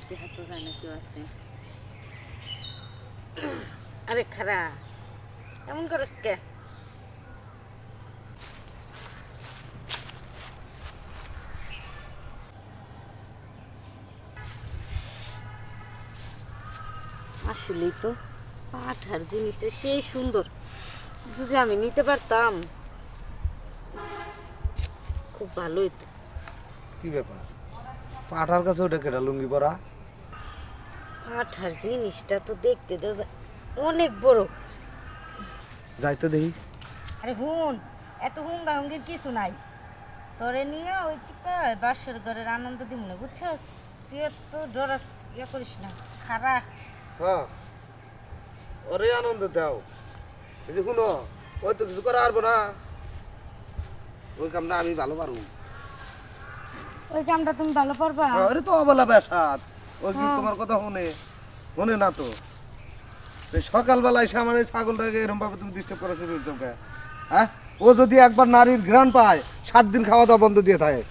দেখা তো জানে কেউ আছে। আরে খারা এমন করস কে? আসলেই তো পাঠার জিনিসটা সেই সুন্দর, যদি আমি নিতে পারতাম খুব ভালো হইতো। কি ব্যাপার, পাঠার কাছে ওটা কেটা লুঙ্গি পরা? পাঠার জিনিসটা তো দেখতে অনেক বড়। যাইতো দেখি। আরে হুন, এত হুঙ্গা হুঙ্গির কিছু নাই, তোরে নিয়ে ওই বাসর ঘরের আনন্দ দিব না, বুঝছস? তুই তো ডরাস ইয়ে করিস না, খারা। হ্যাঁ, ওরে আনন্দ দাও। এই যে শুনো, ওই তো কিছু করা পারবো না, ওই কামটা আমি ভালো পারবো। ওই কামটা তুমি ভালো পারবা? ওরে তো অবলা বেসাদ, ওই কি হ্যাঁ। তোমার কথা শুনে না তো। এই সকালবেলা এসে আমার এই ছাগলটাকে এরকম ভাবে তুমি ডিস্টার্ব করা শুরু করছো কে? হ্যাঁ, ও যদি একবার নারীর ঘ্রাণ পায় 7 দিন খাওয়া দাওয়া বন্ধ দিয়ে থাকে।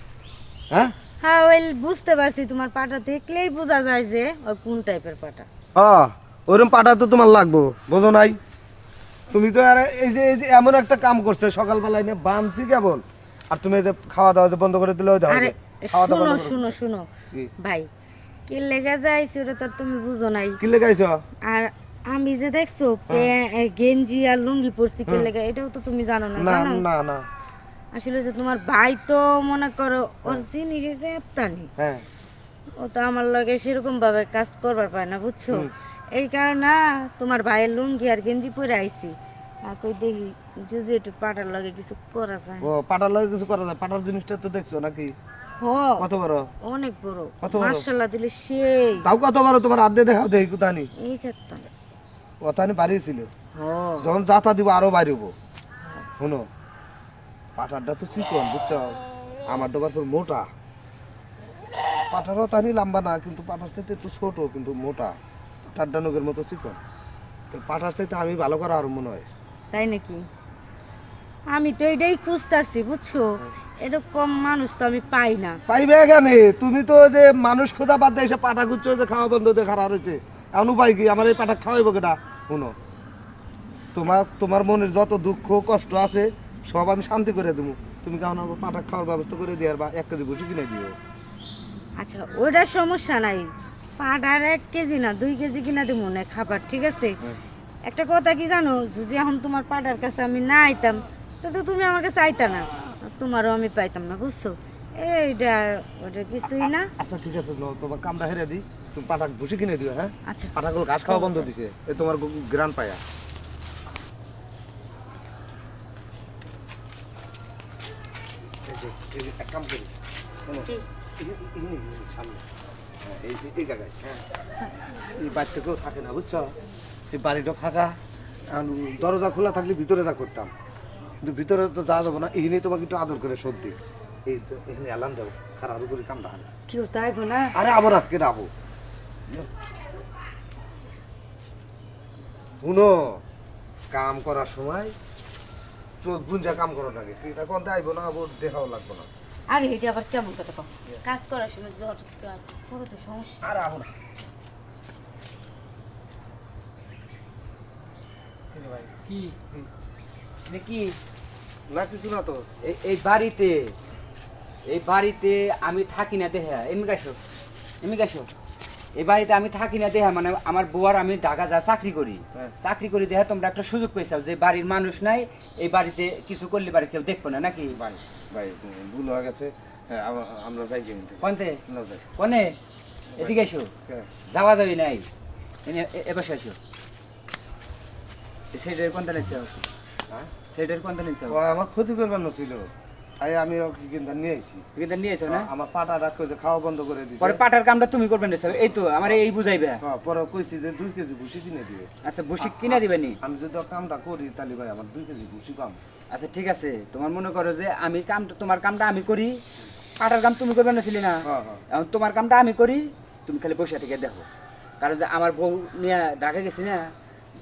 হ্যাঁ হ্যাঁ, ওই বুঝতে পারছি, তোমার পাটা দেখলেই বোঝা যায় যে ওই কোন টাইপের পাটা। হ্যাঁ, ওরকম পাঠা তো তোমার লাগবো, বোঝো নাই? তুমি তো আর এই যে এমন একটা কাম করছে, সকালবেলায় নিয়ে বাঁধছি কেবল, আর তুমি এই যে খাওয়া দাওয়া যে বন্ধ করে দিলে ওই দাও আরে খাওয়া দাওয়া শুনো বন্ধ করে শুনো শুনো কি? ভাই, কি লেগে যাইছে ওটা তো তুমি বুঝো নাই। কি লেগাইছ? আর আমি যে দেখছো গেঞ্জি আর লুঙ্গি পরছি কি লেগে, এটাও তো তুমি জানো না, না জানো? না না। আসলে যে তোমার ভাই তো মনে করো ওর জিনিস হচ্ছে এপ্তানি, হ্যাঁ, ও তো আমার লগে সেরকম ভাবে কাজ করবার পায় না, বুঝছো? এই কারণে তোমার ভাইয়ের লুঙ্গি আর গেঞ্জি পরে আইছি, আর কই দেখি যদি একটু পাটার লগে কিছু করা যায়। ও পাটার লাগে কিছু করা যায়? পাটার জিনিসটা তো দেখছো নাকি? হ, কত বড়? অনেক বড়, কত বড়? মাশাআল্লাহ দিলে সেই। তাও কত বড়? তোমার হাত দিয়ে দেখাও দেখি কোথানি। এই চেতন। কোথানি বাড়িয়েছিল, হ, যখন যাতা দিব আরো বাড়িব। শুনো, পাটারটা তো চিকন, বুঝছো? আমার ডোবার তোর মোটা। পাঠারও তানি লম্বা না, কিন্তু পাঠার চাইতে একটু ছোট কিন্তু মোটা, টাড্ডানগের মতো চিকন। তো পাঠার চাইতে আমি ভালো করা আর মনে হয়। তাই নাকি? আমি তো এটাই খুঁজতেছি, বুঝছো? এরকম মানুষ তো আমি পাই না। পাইবে কেন? তুমি তো যে মানুষ খোঁজা বাদ দিয়ে এসে পাঠা খুঁজছো, যে খাওয়া বন্ধ দিয়ে খারাপ হয়েছে, এমন উপায় কি? আমার এই পাঠা খাওয়াইবো কেটা? শুনো, তোমার মনের যত দুঃখ কষ্ট আছে সব আমি শান্তি করে দেবো। তুমি কেমন আমার পাঠা খাওয়ার ব্যবস্থা করে দিয়ে বা 1 কেজি ভুসি কিনে দিও। আচ্ছা, ওটার সমস্যা নাই, পাটার 1 কেজি না 2 কেজি কিনা দিব না খাবার, ঠিক আছে? একটা কথা কি জানো, যদি এখন তোমার পাটার কাছে আমি না আইতাম, তো তো তুমি আমার কাছে আইতা না, আর তোমারও আমি পাইতাম না, বুঝছো? এইটা ওটা কিছুই না। আচ্ছা ঠিক আছে, তোমার কামটা হেরে দিই, তুমি পাঠা ভুসি কিনে দিও। হ্যাঁ, আচ্ছা, পাঠাগুলো ঘাস খাওয়া বন্ধ দিছে, এই তোমার গ্রান পায়া। এক কাম করি, শোনো, সামনে এই জায়গায়, হ্যাঁ, এই বাড়িতে কেউ থাকে না, বুঝছো? এই বাড়িটা ফাঁকা, দরজা খোলা থাকলে ভিতরে যা করতাম, কিন্তু ভিতরে তো যাওয়া যাবো না। এখানেই তোমাকে একটু আদর করে সর্দি, এই তো এখানে অ্যালার্ম দেবো, খারাপ করে কামটা হারে। কেউ তাইবো না? আরে আবার আজকে যাবো। শুনো, কাম করার সময় চোখ গুঞ্জা কাম করো লাগে, এটা কোনটা আইবো না, আবার দেখাও লাগবো না। আরে এটা আবার কেমন কথা কও? কাজ করার সময় জ্বর পুরো তো সমস্যা। আরে আবো না। কি এটা কি? না কিছু না তো। এই বাড়িতে আমি থাকি না দেহা, এমনি গাইছো এই বাড়িতে আমি থাকি না দেহা, মানে আমার বুয়ার আমি ঢাকা যা চাকরি করি, হ্যাঁ। চাকরি করি দেহা তোমরা একটা সুযোগ পেয়েছাও যে বাড়ির মানুষ নাই, এই বাড়িতে কিছু করলে বাড়ি কেউ দেখবো না নাকি? ভাই ভাই ভুল হয়ে গেছে, হ্যাঁ, আমরা যাই কিন্তু কোনতে না যাই। কোনে? এদিকে এসো, হ্যাঁ। যাওয়া যাবি নাই, এবার এসো। সেটার কোনটা নিচ্ছে? হ্যাঁ? সেটার কোনটা নিচ্ছে? ও আমার ক্ষতি করবার ছিল, তাই আমি ওকে কিন্তু নিয়ে আইছি। এটা নিয়েছো না? আমার পাটা রাখ করে খাওয়া বন্ধ করে দিছে। পরে পাটার কামটা তুমি করবেন না, এই তো আমার এই বুঝাইবে। হ্যাঁ, পরে কইছি যে 2 কেজি ভুসি কিনে দিবে। আচ্ছা বসি কিনা দিবেনি? আমি যদি ওর কামটা করি তাহলে ভাই আমার 2 কেজি ভুসি পাম। আচ্ছা ঠিক আছে, তোমার মনে করো যে আমি তোমার কামটা আমি করি, পাটার কাম তুমি করবে না ছিলি না, হ্যাঁ হ্যাঁ। এখন তোমার কামটা আমি করি, তুমি খালি বসে থেকে দেখো। কারণ যে আমার বউ নিয়ে ঢাকা গেছি না,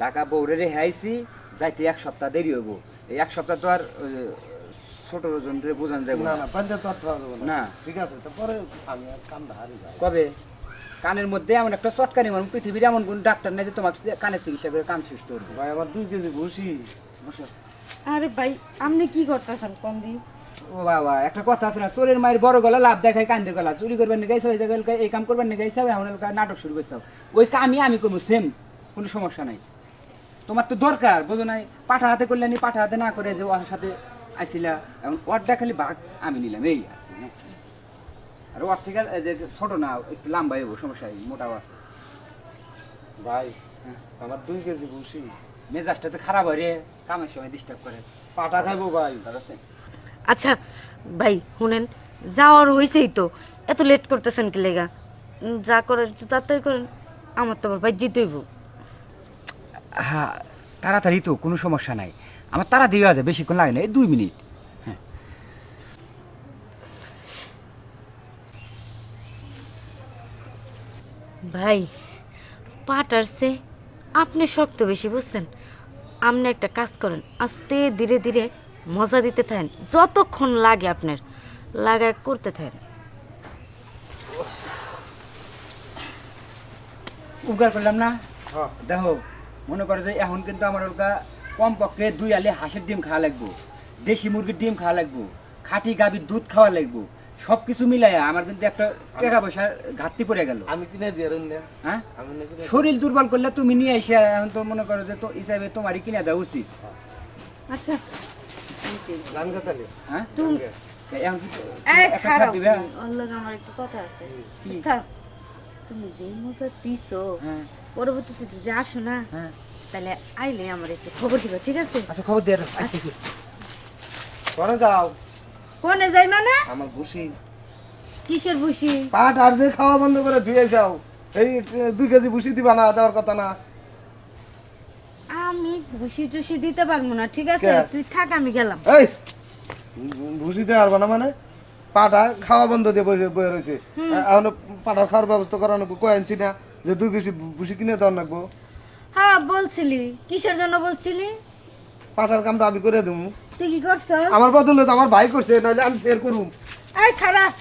ঢাকা বউরে রেখে আইছি, যাইতে 1 সপ্তাহ দেরি হইব। এই 1 সপ্তাহ তো আর ছোট জনরে বোঝানো যাবে না না। না, পাঞ্জাব তো আর খাওয়া যাবে না। ঠিক আছে, তারপরে আমি আর কামটা হারি যাই। কবে? কানের মধ্যে এমন একটা চটকানি মারুন, পৃথিবীর এমন কোন ডাক্তার নেই যে তোমাকে কানের চিকিৎসা করে কান সুস্থ করবে। ভাই আমার 2 কেজি ভুসি। বসো। আরে ভাই আপনি কি করতেছেন কোন দিন? ও বাবা, একটা কথা আছে না, চোরের মায়ের বড় গলা লাভ দেখায় কান্দের গলা। চুরি করবেন না গাইছে, এই কাম করবেন না গাইছে, এখন নাটক শুরু করছে। ওই কামই আমি করবো সেম, কোনো সমস্যা নাই। তোমার তো দরকার বোঝো নাই, পাঠা হাতে করলে নি, পাঠা হাতে না করে যে ওর সাথে আইছিলা, এখন ওরটা খালি ভাগ আমি নিলাম এই আর কি, হ্যাঁ। আর ওর থেকে যে ছোট না, একটু লম্বা হইব, সমস্যা নেই, মোটাও আছে। ভাই হ্যাঁ। আমার 2 কেজি ভুসি। মেজাজটা তো খারাপ হয় রে, কামের সময় ডিস্টার্ব করে। পাটা খাইবো ভাই। আচ্ছা ভাই শুনেন, যাওয়ার হয়েছেই তো, এত লেট করতেছেন কি লেগা? যা করার একটু তাড়াতাড়ি করেন, আমার তো আবার ভাই জিতেইব। হ্যাঁ, তাড়াতাড়ি তো কোনো সমস্যা নাই, আমার তাড়াতাড়ি হয়ে যায়, বেশিক্ষণ লাগে না, এই 2 মিনিট। হ্যাঁ। ভাই পাটার সে আপনি শক্ত বেশি বুঝছেন। আপনি একটা কাজ করেন, আস্তে ধীরে ধীরে মজা দিতে থাকেন, যতক্ষণ লাগে আপনার লাগায় করতে থাকেন। উপকার করলাম না? হ্যাঁ। দেখো, মনে করো যে এখন কিন্তু আমার ওটা কমপক্ষে 2 আলি হাঁসের ডিম খাওয়া লাগবো, দেশি মুরগির ডিম খাওয়া লাগবো, খাঁটি গাভীর দুধ খাওয়া লাগবো, সব কিছু মিলাই আমার কিন্তু একটা টাকা পয়সার ঘাটতি পড়ে গেল। আমি কিনে দিয়ে না। হ্যাঁ, আমি না কিনে। শরীর দুর্বল করলে তুমি নিয়ে এসে এখন তো মনে করো যে তো হিসাবে তোমারই কিনে দেওয়া উচিত। আচ্ছা গান গাতালে। হ্যাঁ, তুমি এখন কি এই একটা খারাপ খাপ দিবে? ওর লগে আমার একটু কথা আছে। কি? থাক, তুমি যে মজা দিছো হ্যাঁ, পরবর্তীতে যদি আসো না, হ্যাঁ। তাহলে আইলে আমার একটু খবর দিবা, ঠিক আছে? আচ্ছা, খবর দিয়ে আসতেছি। কোনে যাও? কোনে যাই মানে? আমার ভুসি। কিসের ভুসি? পাট আর যে খাওয়া বন্ধ করে ধুয়ে যাও। এই 2 কেজি ভুসি দিবা না, দেওয়ার কথা না। আমি ভুসি টুসি দিতে পারবো না, ঠিক আছে? কে? তুই থাক, আমি গেলাম। এই ভুসি দিতে পারবা না মানে? পাটা খাওয়া বন্ধ দিয়ে বয়ে রয়েছে। এখন পাটা খাওয়ার ব্যবস্থা করা নেবো, কই আনছি না যে 2 কেজি ভুসি কিনে দেওয়ার লাগবো। হ্যাঁ বলছিলি, কিসের জন্য বলছিলি? পাটার কামটা আমি করে দেবো। তুই কি করছো? আমার বদলে তো আমার ভাই করছে, নাহলে আমি ফের করুম। এই খারাপ,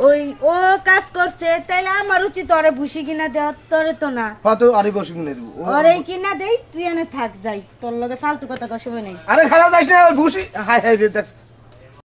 ওই ও কাজ করছে, তাইলে আমার উচিত ওরে ভুসি কিনা দেওয়া, তোরে তো না। হয়তো আরই বসে কিনে দেবো। ওরে কিনা দেই, তুই এনে থাক, যাই, তোর লগে ফালতু কথা কর সময় নেই। আরে খারাপ যাইস না, ভুসি হাই হাই রে দেখ